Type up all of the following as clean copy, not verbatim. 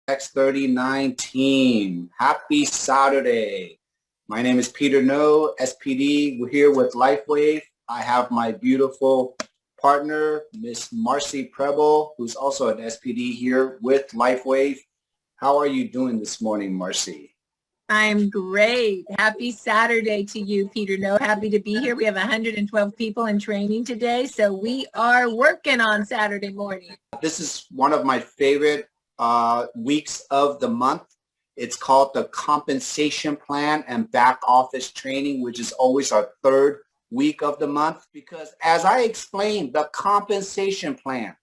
X39 team. Happy Saturday. My name is Peter No, SPD. We're here with LifeWave. I have my beautiful partner, Miss Marcy Preble, who's also an SPD here with LifeWave. How are you doing this morning, Marcy? I'm great. Happy Saturday to you, Peter No. Happy to be here. We have 112 people in training today, so we are working on Saturday morning. This is one of my favorite weeks of the month. It's called the compensation plan and back office training, which is always our third week of the month, because as I explained, the compensation plan,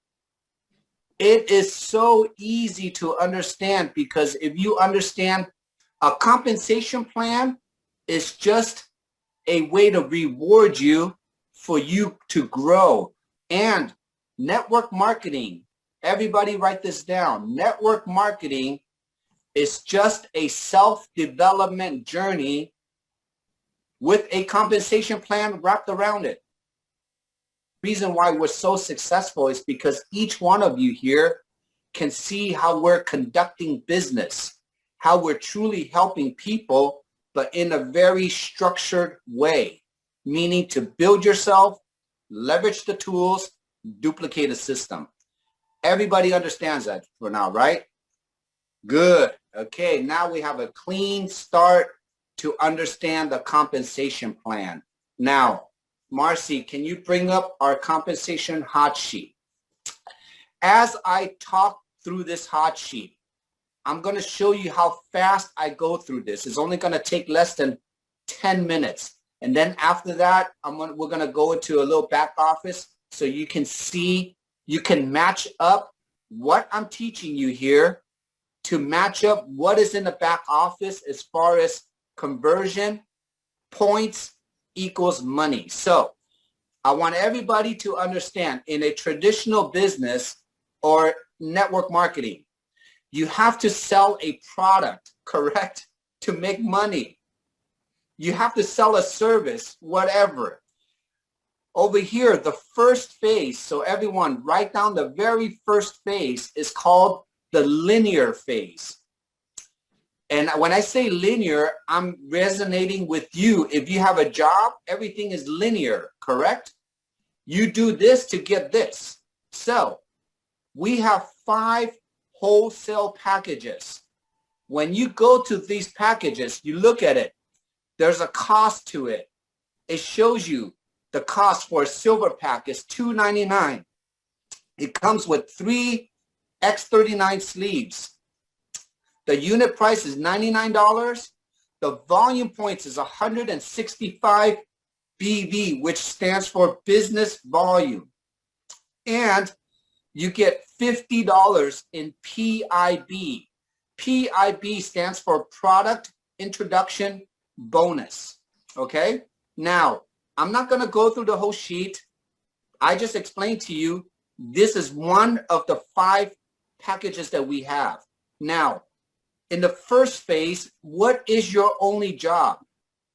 it is so easy to understand, because if you understand, a compensation plan is just a way to reward you for you to grow. And network marketing, everybody write this down. Network marketing is just a self-development journey with a compensation plan wrapped around it. The reason why we're so successful is because each one of you here can see how we're conducting business, how we're truly helping people, but in a very structured way, meaning to build yourself, leverage the tools, duplicate a system. Everybody understands that for now, right? Good. Okay, now we have a clean start to understand the compensation plan. Now, Marcy, can you bring up our compensation hot sheet? As I talk through this hot sheet, I'm going to show you how fast I go through this. It's only going to take less than 10 minutes. And then after that, we're going to go into a little back office so you can see, you can match up what I'm teaching you here to match up what is in the back office as far as conversion, points equals money. So I want everybody to understand, in a traditional business or network marketing, you have to sell a product, correct, to make money. You have to sell a service, whatever. Over here, the first phase, so everyone write down the very first phase, is called the linear phase. And when I say linear, I'm resonating with you. If you have a job, everything is linear, correct? You do this to get this. So we have 5 wholesale packages. When you go to these packages, you look at it, there's a cost to it. It shows you the cost for a silver pack is $2.99. It comes with 3 X39 sleeves. The unit price is $99. The volume points is 165 BV, which stands for business volume. And you get $50 in PIB. PIB stands for Product Introduction Bonus. Okay? Now, I'm not going to go through the whole sheet. I just explained to you, this is one of the 5 packages that we have. Now, in the first phase, what is your only job?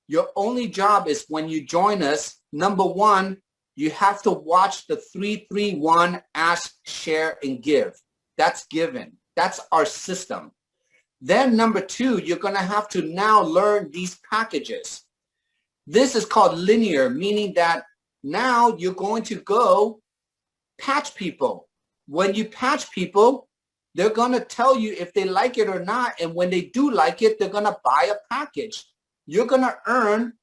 Your only job is when you join us, number 1, you have to watch the 3-3-1 ask, share, and give. That's given. That's our system. Then number 2, you're going to have to now learn these packages. This is called linear, meaning that now you're going to go patch people. When you patch people, they're going to tell you if they like it or not. And when they do like it, they're going to buy a package. You're going to earn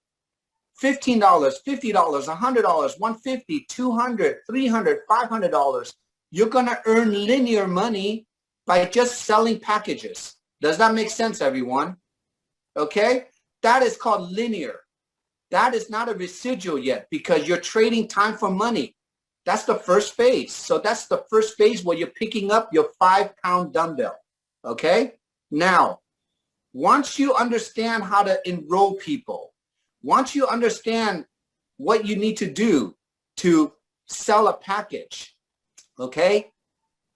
$15, $50, $100, $150, $200, $300, $500. You're going to earn linear money by just selling packages. Does that make sense, everyone? Okay? That is called linear. That is not a residual yet, because you're trading time for money. That's the first phase. So that's the first phase where you're picking up your 5-pound dumbbell. Okay? Now, once you understand how to enroll people, once you understand what you need to do to sell a package, okay?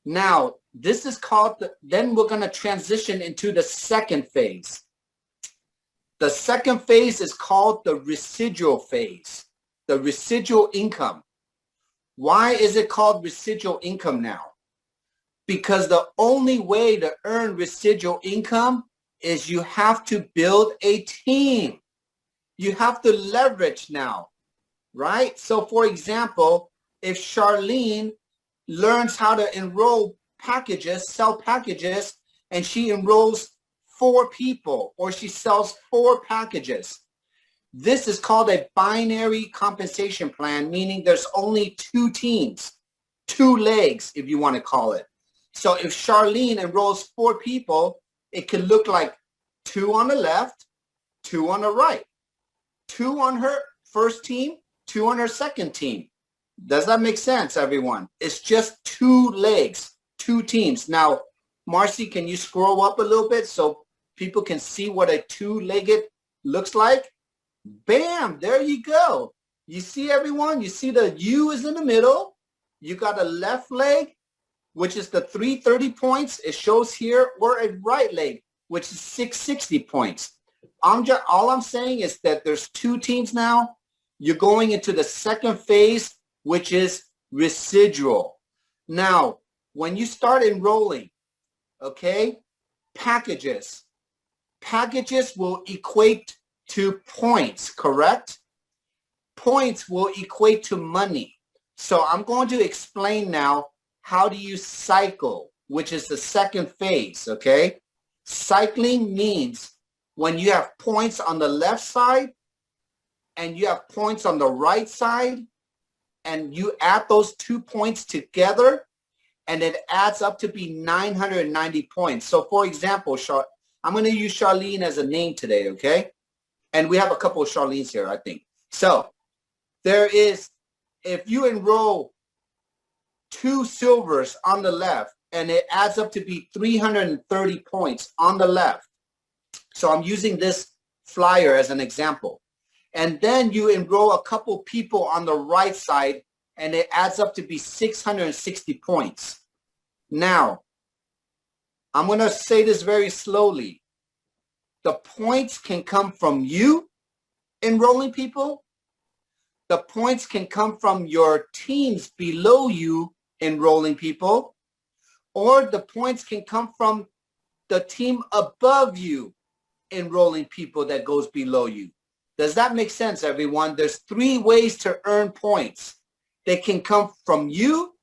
Now, this is called, then we're going to transition into the second phase. The second phase is called the residual phase, the residual income. Why is it called residual income now? because the only way to earn residual income is you have to build a team. You have to leverage now, right? So for example, if Charlene learns how to enroll packages, sell packages, and she enrolls 4 people or she sells 4 packages, this is called a binary compensation plan, meaning there's only 2 teams, 2 legs, if you want to call it. So if Charlene enrolls 4 people, it could look like 2 on the left, 2 on the right, 2 on her first team, 2 on her second team. Does that make sense, everyone? It's just 2 legs, 2 teams. Now, Marcy, can you scroll up a little bit so people can see what a 2-legged looks like? Bam, there you go. You see, everyone? You see the U is in the middle. You got a left leg, which is the 330 points. It shows here, or a right leg, which is 660 points. All I'm saying is that there's 2 teams now. You're going into the second phase, which is residual. Now, when you start enrolling, okay, packages will equate to points, correct? Points will equate to money. So I'm going to explain now, how do you cycle, which is the second phase, okay? Cycling means when you have points on the left side and you have points on the right side, and you add those 2 points together, and it adds up to be 990 points. So for example, I'm going to use Charlene as a name today, okay? And we have a couple of Charlene's here, I think. So there is, if you enroll 2 silvers on the left, and it adds up to be 330 points on the left. So I'm using this flyer as an example. And then you enroll a couple people on the right side, and it adds up to be 660 points. Now, I'm going to say this very slowly. The points can come from you enrolling people. The points can come from your teams below you enrolling people, or the points can come from the team above you enrolling people that goes below you. Does that make sense, everyone? There's 3 ways to earn points. They can come from you,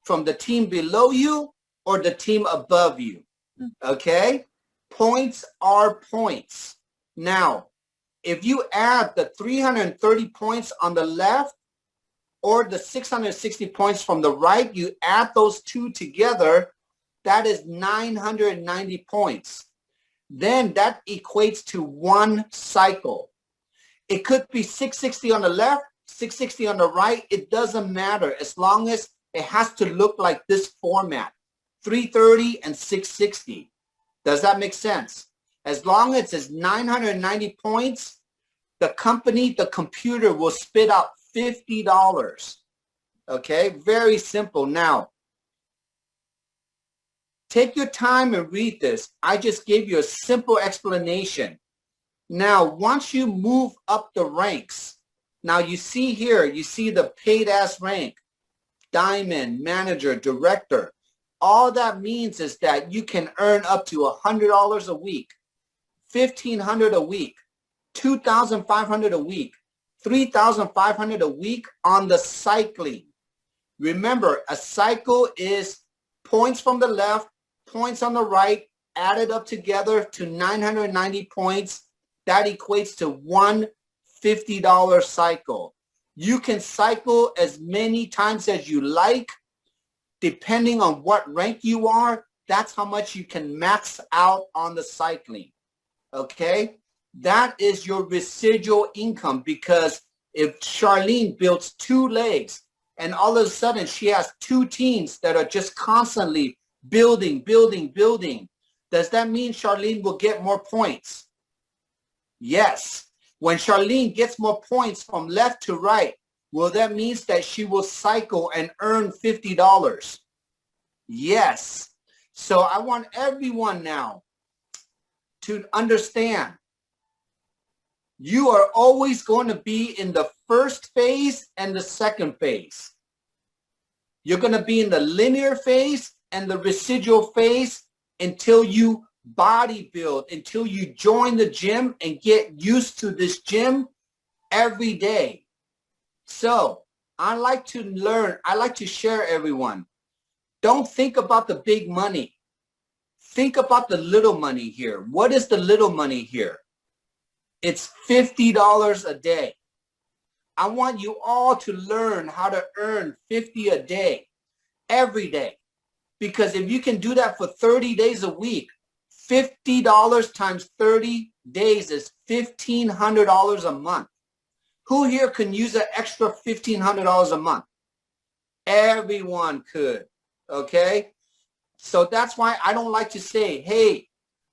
from the team below you, or the team above you. Okay? Points are points. Now, if you add the 330 points on the left or the 660 points from the right, you add those 2 together, that is 990 points. Then that equates to 1 cycle. It could be 660 on the left, 660 on the right. It doesn't matter as long as it has to look like this format, 330 and 660. Does that make sense? As long as it's 990 points, the company, the computer will spit out $50. Okay, very simple. Now, take your time and read this. I just gave you a simple explanation. Now, once you move up the ranks, now you see here, you see the paid ass rank, diamond, manager, director. All that means is that you can earn up to $100 a week, $1,500 a week, $2,500 a week, $3,500 a week on the cycling. Remember, a cycle is points from the left, points on the right, added up together to 990 points. That equates to one $50 cycle. You can cycle as many times as you like. Depending on what rank you are, that's how much you can max out on the cycling. Okay? That is your residual income, because if Charlene builds 2 legs and all of a sudden she has 2 teams that are just constantly building, does that mean Charlene will get more points? Yes. When Charlene gets more points from left to right, well, that means that she will cycle and earn $50. Yes. So I want everyone now to understand, you are always going to be in the first phase and the second phase. You're going to be in the linear phase and the residual phase until you body build, until you join the gym and get used to this gym every day. So I like to learn. I like to share everyone. Don't think about the big money. Think about the little money here. What is the little money here? It's $50 a day. I want you all to learn how to earn $50 a day, every day. Because if you can do that for 30 days a week, $50 times 30 days is $1,500 a month. Who here can use an extra $1,500 a month? Everyone could, okay? So that's why I don't like to say, hey,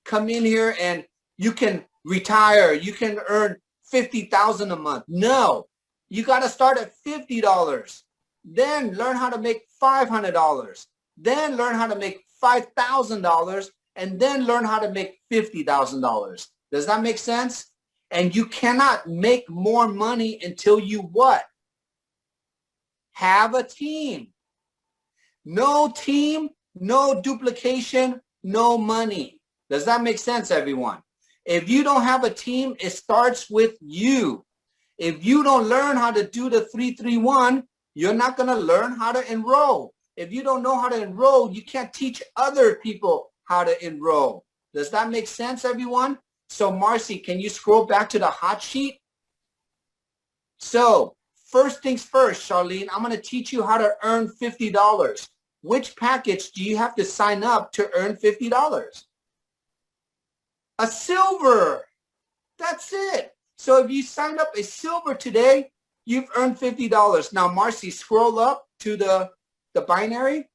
come in here and you can retire, you can earn $50,000 a month. No, you got to start at $50. Then learn how to make $500. Then learn how to make $5,000, and then learn how to make $50,000. Does that make sense? And you cannot make more money until you what? Have a team. No team, no duplication, no money. Does that make sense, everyone? If you don't have a team, it starts with you. If you don't learn how to do the 3-3-1, you're not going to learn how to enroll. If you don't know how to enroll, you can't teach other people how to enroll. Does that make sense, everyone? So Marcy, can you scroll back to the hot sheet? So first things first, Charlene, I'm going to teach you how to earn $50. Which package do you have to sign up to earn $50? A silver. That's it. So if you sign up a silver today, you've earned $50. Now, Marcy, scroll up to the binary.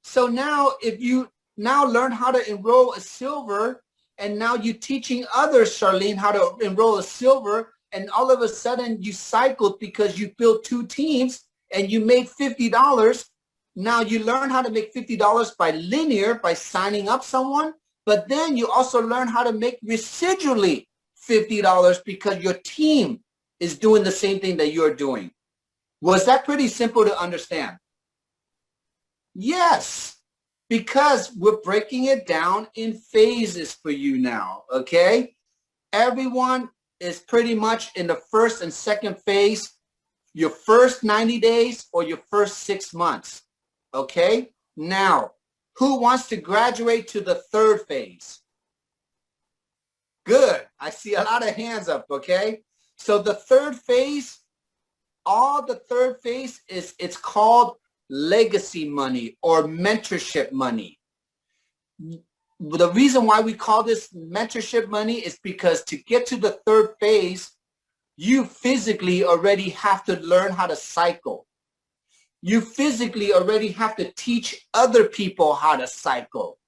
So now if you now learn how to enroll a silver, and now you're teaching others, Charlene, how to enroll a silver, and all of a sudden you cycled because you built 2 teams and you made $50. Now you learn how to make $50 by linear, by signing up someone, but then you also learn how to make residually $50 because your team is doing the same thing that you're doing. Was that pretty simple to understand? Yes, because we're breaking it down in phases for you now, okay? Everyone is pretty much in the first and second phase, your first 90 days or your first 6 months, okay? Now, who wants to graduate to the third phase? Good. I see a lot of hands up, okay? So the third phase, the third phase is, it's called legacy money or mentorship money. The reason why we call this mentorship money is because to get to the third phase, you physically already have to learn how to cycle. You physically already have to teach other people how to cycle.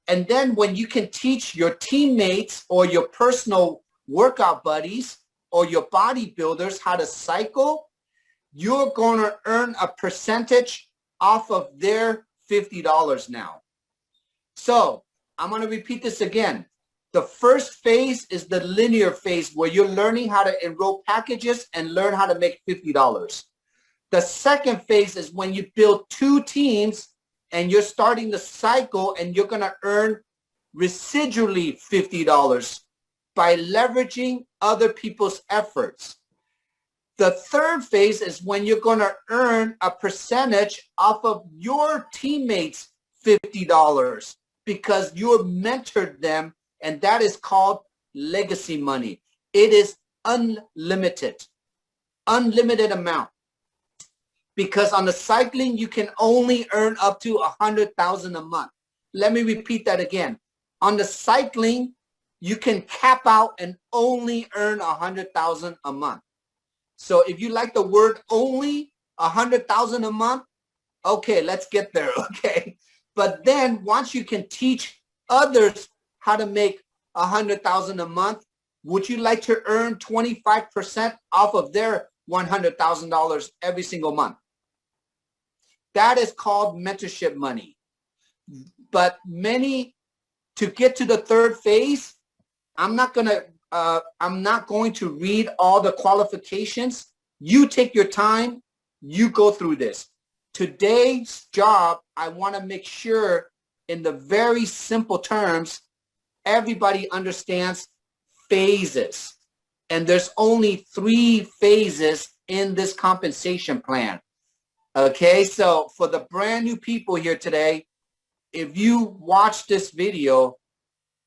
And then when you can teach your teammates or your personal workout buddies or your bodybuilders how to cycle, you're going to earn a percentage off of their $50 now. So I'm going to repeat this again. The first phase is the linear phase where you're learning how to enroll packages and learn how to make $50. The second phase is when you build 2 teams and you're starting the cycle and you're going to earn residually $50 by leveraging other people's efforts. The third phase is when you're going to earn a percentage off of your teammates' $50 because you mentored them, and that is called legacy money. It is unlimited amount. Because on the cycling, you can only earn up to $100,000 a month. Let me repeat that again. On the cycling, you can cap out and only earn $100,000 a month. So if you like the word only, $100,000 a month, okay, let's get there, okay? But then once you can teach others how to make $100,000 a month, would you like to earn 25% off of their $100,000 every single month? That is called mentorship money. But to get to the third phase, I'm not going to read all the qualifications. You take your time. You go through this. today's job, I want to make sure in the very simple terms, everybody understands phases. And there's only 3 phases in this compensation plan. Okay, so for the brand new people here today, if you watch this video,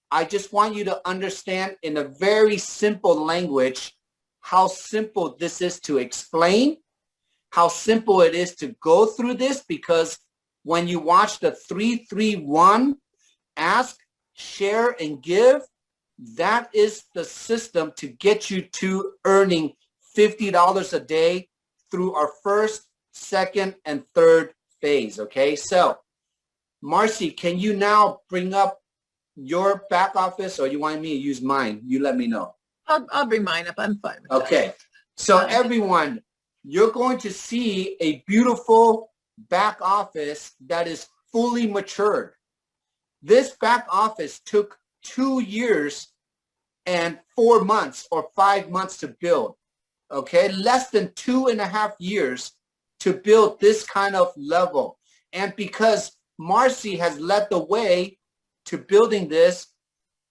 I just want you to understand in a very simple language how simple this is to explain, how simple it is to go through this, because when you watch the 3-3-1, ask, share, and give, that is the system to get you to earning $50 a day through our first, second, and third phase, okay? So, Marcy, can you now bring up your back office, or you want me to use mine? You let me know. I'll bring mine up. I'm fine with Okay. So everyone, you're going to see a beautiful back office that is fully matured. This back office took 2 years and 4 months or 5 months to build. Okay, less than 2.5 years to build this kind of level. And because Marcy has led the way to building this,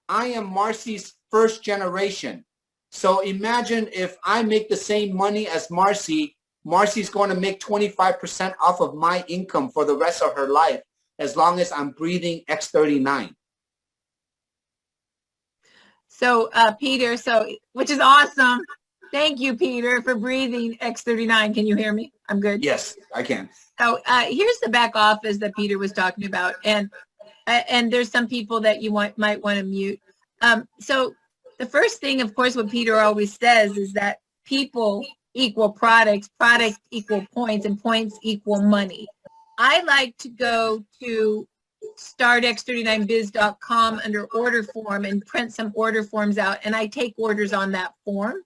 I am Marcy's first generation. So imagine if I make the same money as Marcy, Marcy's going to make 25% off of my income for the rest of her life, as long as I'm breathing X39. So, Peter, which is awesome. Thank you, Peter, for breathing X39. Can you hear me? I'm good. Yes, I can. So here's the back office that Peter was talking about. And there's some people that you might want to mute. So the first thing, of course, what Peter always says is that people equal products, products equal points, and points equal money. I like to go to startx39biz.com under order form and print some order forms out, and I take orders on that form.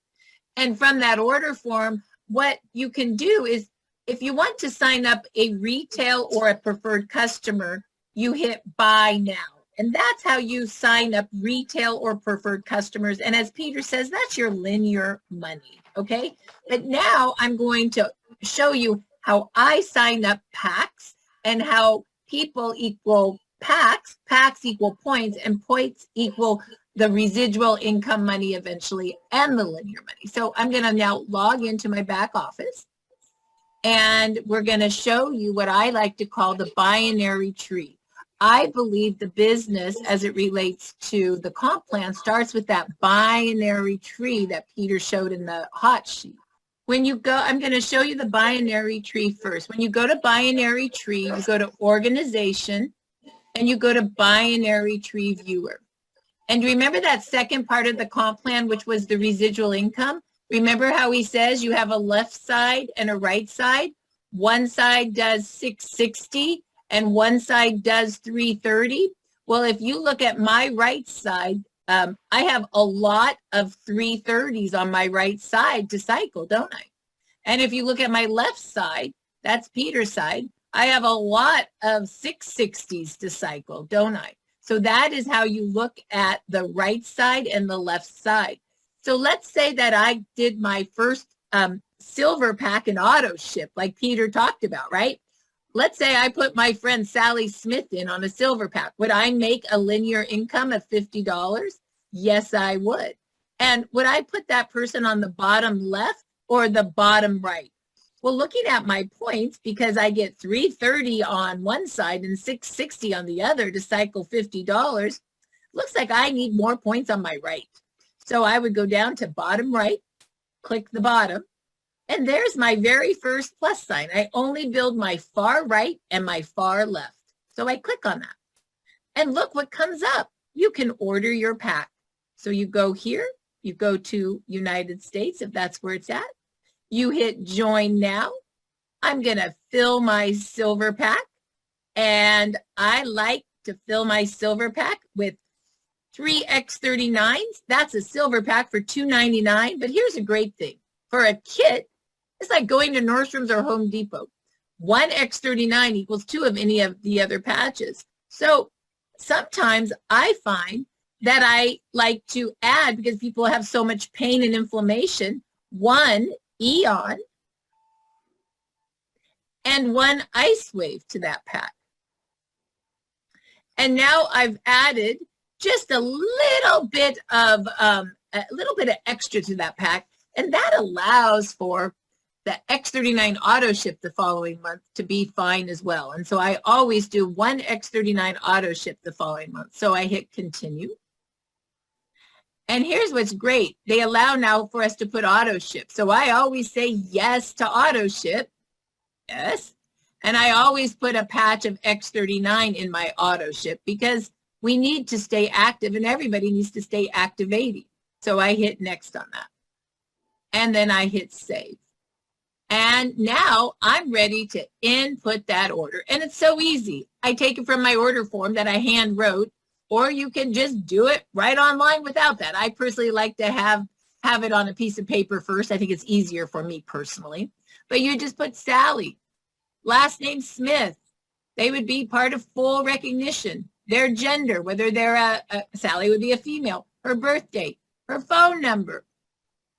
And from that order form, what you can do is, if you want to sign up a retail or a preferred customer, you hit buy now. And that's how you sign up retail or preferred customers. And as Peter says, that's your linear money, okay? But now I'm going to show you how I sign up packs and how people equal packs, packs equal points, and points equal the residual income money eventually and the linear money. So I'm going to now log into my back office, and we're going to show you what I like to call the binary tree. I believe the business, as it relates to the comp plan, starts with that binary tree that Peter showed in the hot sheet. When you go, I'm going to show you the binary tree first. When you go to binary tree, you go to organization, and you go to binary tree viewer. And remember that second part of the comp plan, which was the residual income? Remember how he says you have a left side and a right side? One side does 660 and one side does 330. Well, if you look at my right side, I have a lot of 330s on my right side to cycle, don't I? And if you look at my left side, that's Peter's side, I have a lot of 660s to cycle, don't I? So that is how you look at the right side and the left side. So let's say that I did my first silver pack and auto ship like Peter talked about, right? Let's say I put my friend Sally Smith in on a silver pack. Would I make a linear income of $50? Yes, I would. And would I put that person on the bottom left or the bottom right? Well, looking at my points, because I get 330 on one side and 660 on the other to cycle $50, looks like I need more points on my right. So I would go down to bottom right, click the bottom, and there's my very first plus sign. I only build my far right and my far left. So I click on that. And look what comes up. You can order your pack. So you go here, you go to United States, if that's where it's at. You hit join now. I'm going to fill my silver pack. And I like to fill my silver pack with 3X39s. That's a silver pack for $2.99. But here's a great thing. For a kit, it's like going to Nordstrom's or Home Depot. 1X39 equals 2 of any of the other patches. So sometimes I find that I like to add, because people have so much pain and inflammation, 1 Eon and 1 ice wave to that pack. And now I've added just a little bit of extra to that pack, and that allows for the X39 auto ship the following month to be fine as well. And so I always do 1 X39 auto ship the following month. So I hit continue. And here's what's great. They allow now for us to put auto ship. So I always say yes to auto ship. Yes. And I always put a patch of X39 in my auto ship because we need to stay active and everybody needs to stay activating. So I hit next on that. And then I hit save. And now I'm ready to input that order. And it's so easy. I take it from my order form that I hand wrote, or you can just do it right online without that. I personally like to have it on a piece of paper first. I think it's easier for me personally. But you just put Sally, last name Smith. They would be part of full recognition. Their gender, whether they're Sally would be a female, her birth date, her phone number,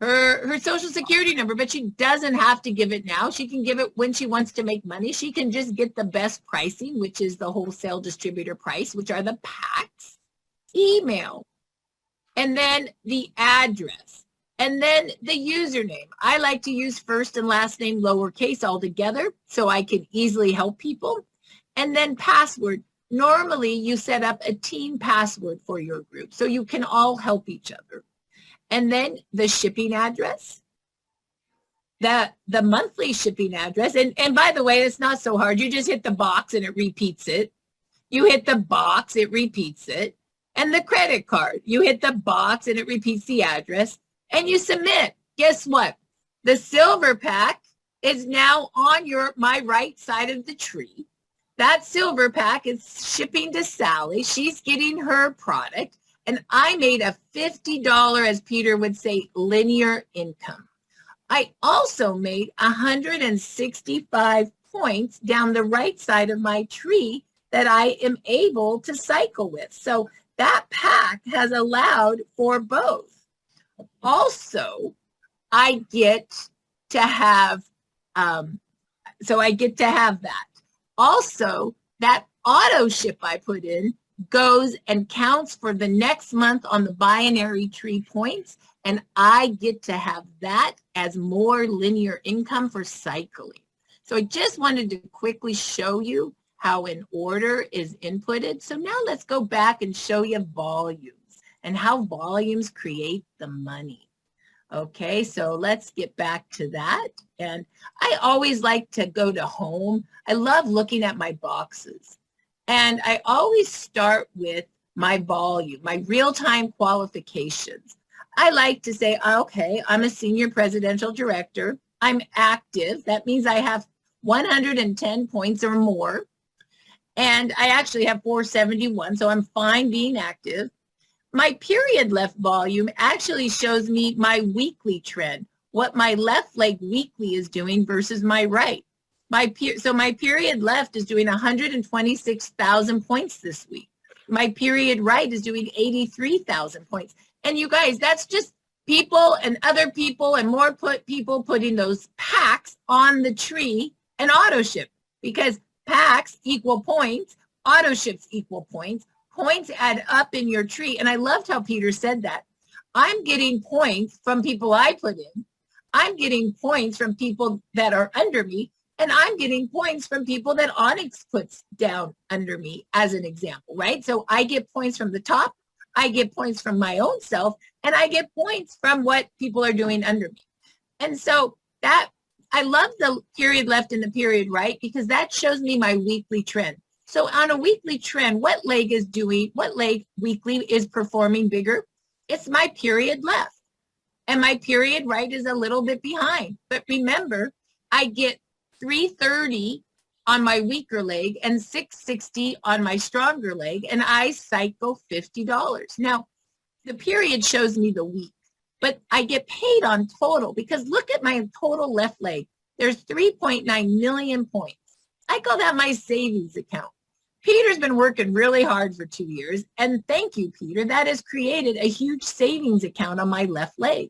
her social security number, but she doesn't have to give it now. She can give it when she wants to make money. She can just get the best pricing, which is the wholesale distributor price, which are the packs, email, and then the address, and then the username. I like to use first and last name lowercase all together so I can easily help people. And then password. Normally you set up a team password for your group so you can all help each other. And then the shipping address, the monthly shipping address. And by the way, it's not so hard. You just hit the box and it repeats it. You hit the box, it repeats it. And the credit card, you hit the box and it repeats the address and you submit. Guess what? The silver pack is now on my right side of the tree. That silver pack is shipping to Sally. She's getting her product. And I made a $50, as Peter would say, linear income. I also made 165 points down the right side of my tree that I am able to cycle with. So that pack has allowed for both. Also, I get to have, that. Also, that auto ship I put in goes and counts for the next month on the binary tree points, and I get to have that as more linear income for cycling. So I just wanted to quickly show you how an order is inputted. So now let's go back and show you volumes and how volumes create the money. Okay, so let's get back to that. And I always like to go to home. I love looking at my boxes. And I always start with my volume, my real-time qualifications. I like to say, okay, I'm a senior presidential director. I'm active. That means I have 110 points or more. And I actually have 471, so I'm fine being active. My period left volume actually shows me my weekly trend, what my left leg weekly is doing versus my right. So my period left is doing 126,000 points this week. My period right is doing 83,000 points. And you guys, that's just people and other people and more people putting those packs on the tree and auto ship, because packs equal points, auto ships equal points. Points add up in your tree. And I loved how Peter said that. I'm getting points from people I put in. I'm getting points from people that are under me. And I'm getting points from people that Onyx puts down under me, as an example, right? So I get points from the top, I get points from my own self, and I get points from what people are doing under me. And so that, I love the period left and the period right, because that shows me my weekly trend. So on a weekly trend, what leg weekly is performing bigger? It's my period left. And my period right is a little bit behind. But remember, I get 330 on my weaker leg and 660 on my stronger leg, and I cycle $50. Now, the period shows me the week, but I get paid on total, because look at my total left leg. There's 3.9 million points. I call that my savings account. Peter's been working really hard for 2 years, and thank you, Peter. That has created a huge savings account on my left leg.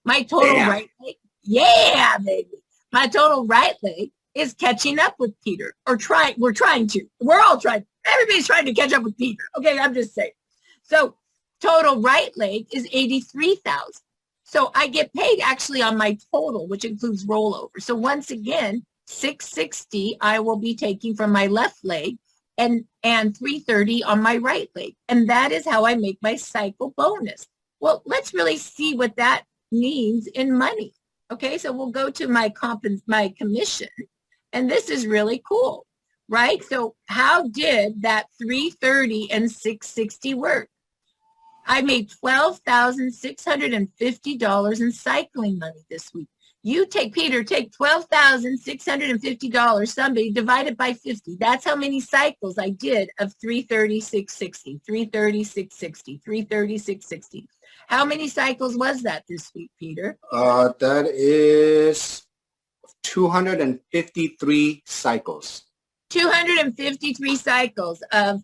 My total right leg, yeah, baby. My total right leg is catching up with Peter, or we're trying to. We're all trying. Everybody's trying to catch up with Peter. Okay, I'm just saying. So total right leg is 83,000. So I get paid actually on my total, which includes rollover. So once again, 660 I will be taking from my left leg and 330 on my right leg. And that is how I make my cycle bonus. Well, let's really see what that means in money. Okay, so we'll go to my commission, and this is really cool, right? So how did that 330 and 660 work? I made $12,650 in cycling money this week. You Peter, take $12,650, somebody divide it by 50. That's how many cycles I did of 330, 660, 330, 660, 330, 660. How many cycles was that this week, Peter? That is 253 cycles. 253 cycles of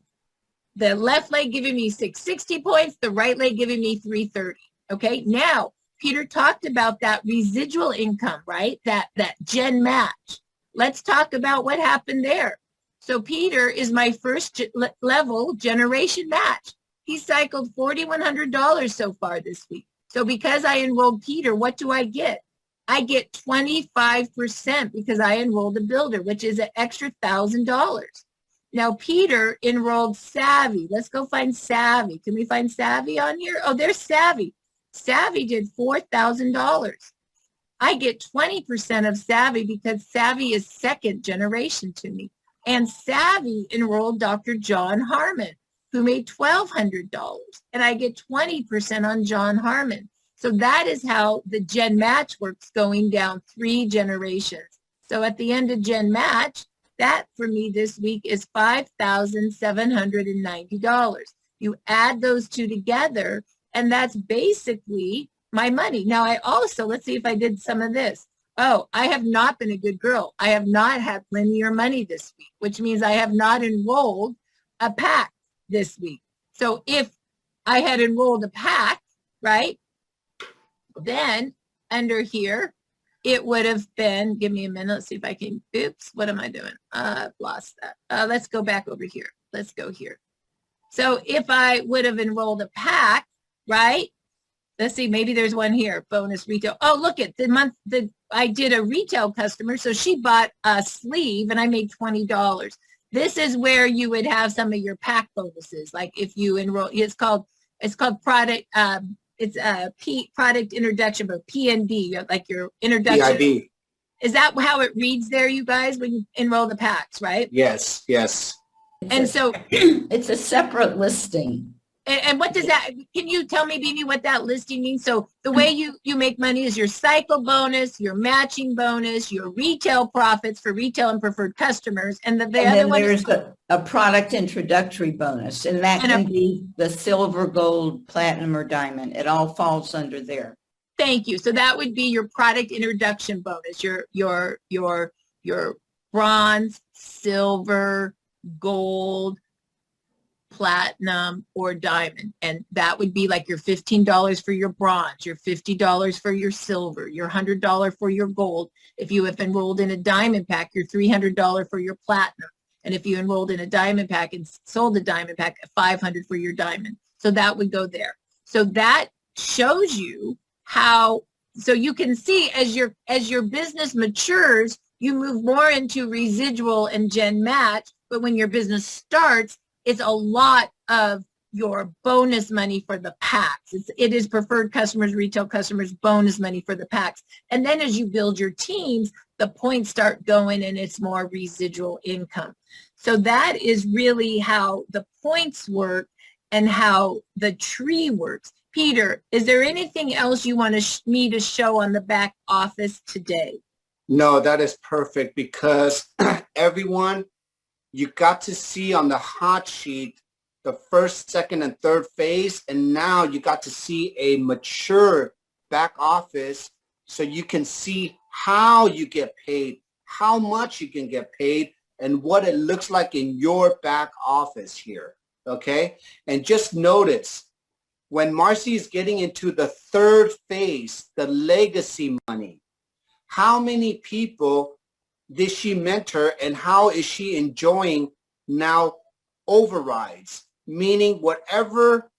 the left leg giving me 660 points, the right leg giving me 330. Okay, now Peter talked about that residual income, right? That gen match. Let's talk about what happened there. So Peter is my first level generation match. He cycled $4,100 so far this week. So because I enrolled Peter, what do I get? I get 25% because I enrolled a builder, which is an extra $1,000. Now, Peter enrolled Savvy. Let's go find Savvy. Can we find Savvy on here? Oh, there's Savvy. Savvy did $4,000. I get 20% of Savvy because Savvy is second generation to me. And Savvy enrolled Dr. John Harmon, who made $1,200. And I get 20% on John Harmon. So that is how the Gen Match works, going down 3 generations. So at the end of Gen Match, that for me this week is $5,790. You add those two together, and that's basically my money. Now I also, let's see if I did some of this. Oh, I have not been a good girl. I have not had linear money this week, which means I have not enrolled a pack this week. So if I had enrolled a pack, right, then under here, it would have been, give me a minute, let's see if I can, oops, what am I doing? I've lost that. Let's go back over here. Let's go here. So if I would have enrolled a pack, right? Let's see, maybe there's one here, bonus retail. Oh, look at the month that I did a retail customer. So she bought a sleeve and I made $20. This is where you would have some of your pack bonuses. Like if you enroll, it's called product, it's a product introduction, but P&B, like your introduction. PIB. Is that how it reads there, you guys, when you enroll the packs, right? Yes, yes. And so it's a separate listing. And what does that, can you tell me, Beanie, what that listing means? So the way you make money is your cycle bonus, your matching bonus, your retail profits for retail and preferred customers. And the other one there's a product introductory bonus, and that can be the silver, gold, platinum, or diamond. It all falls under there. Thank you. So that would be your product introduction bonus, your bronze, silver, gold, platinum, or diamond. And that would be like your $15 for your bronze, your $50 for your silver, your $100 for your gold. If you have enrolled in a diamond pack, your $300 for your platinum. And if you enrolled in a diamond pack and sold a diamond pack, $500 for your diamond. So that would go there. So that shows you how, so you can see as your business matures, you move more into residual and gen match. But when your business starts, it's a lot of your bonus money for the packs. It is preferred customers, retail customers, bonus money for the packs. And then as you build your teams, the points start going and it's more residual income. So that is really how the points work and how the tree works. Peter, is there anything else you want me to show on the back office today? No, that is perfect because everyone, you got to see on the hot sheet the first, second, and third phase, and now you got to see a mature back office so you can see how you get paid, how much you can get paid, and what it looks like in your back office here, okay? And just notice, when Marcy is getting into the third phase, the legacy money, how many people did she mentor and how is she enjoying now overrides, meaning whatever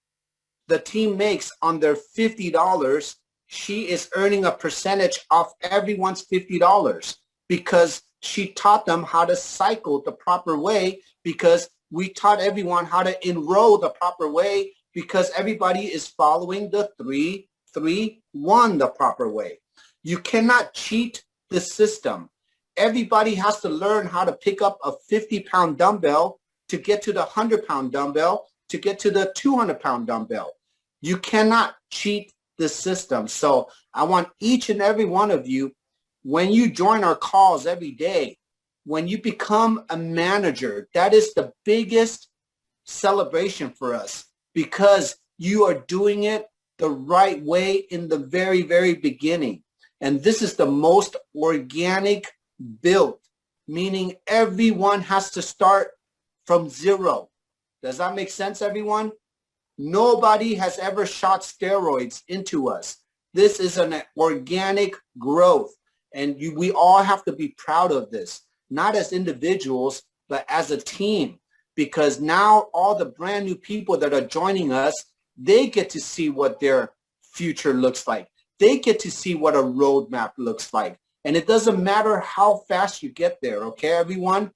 the team makes on their $50, she is earning a percentage off everyone's $50 because she taught them how to cycle the proper way, because we taught everyone how to enroll the proper way, because everybody is following the 3-3-1 the proper way. You cannot cheat the system. Everybody has to learn how to pick up a 50-pound dumbbell to get to the 100-pound dumbbell, to get to the 200-pound dumbbell. You cannot cheat the system. So I want each and every one of you, when you join our calls every day, when you become a manager, that is the biggest celebration for us, because you are doing it the right way in the very, very beginning. And this is the most organic build, meaning everyone has to start from zero. Does that make sense, everyone? Nobody has ever shot steroids into us. This is an organic growth, and we all have to be proud of this, not as individuals, but as a team, because now all the brand new people that are joining us, they get to see what their future looks like. They get to see what a roadmap looks like. And it doesn't matter how fast you get there, okay, everyone?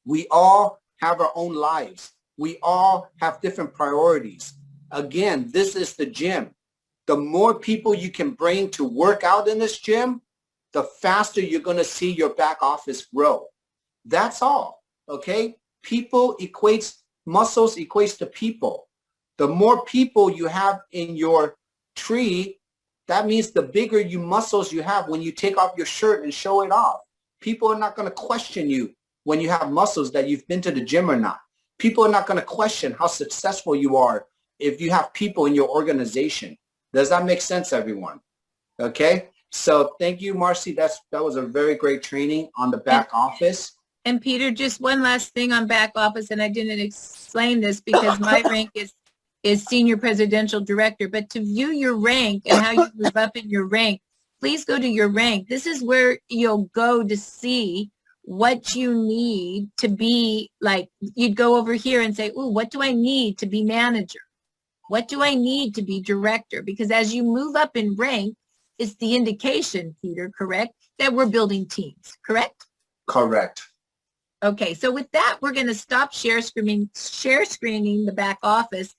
We all have our own lives. We all have different priorities. Again, this is the gym. The more people you can bring to work out in this gym, the faster you're going to see your back office grow. That's all, okay? People equates, muscles equates to people. The more people you have in your tree, that means the bigger muscles you have when you take off your shirt and show it off. People are not going to question you when you have muscles that you've been to the gym or not. People are not going to question how successful you are if you have people in your organization. Does that make sense, everyone? Okay. So thank you, Marcy. That was a very great training on the back office. And Peter, just one last thing on back office, and I didn't explain this because my rank is senior presidential director, but to view your rank and how you move up in your rank, please go to your rank. This is where you'll go to see what you need to be like. You'd go over here and say, ooh, what do I need to be manager? What do I need to be director? Because as you move up in rank, it's the indication, Peter, correct, that we're building teams, correct? Correct. Okay, so with that, we're going to stop share screening the back office,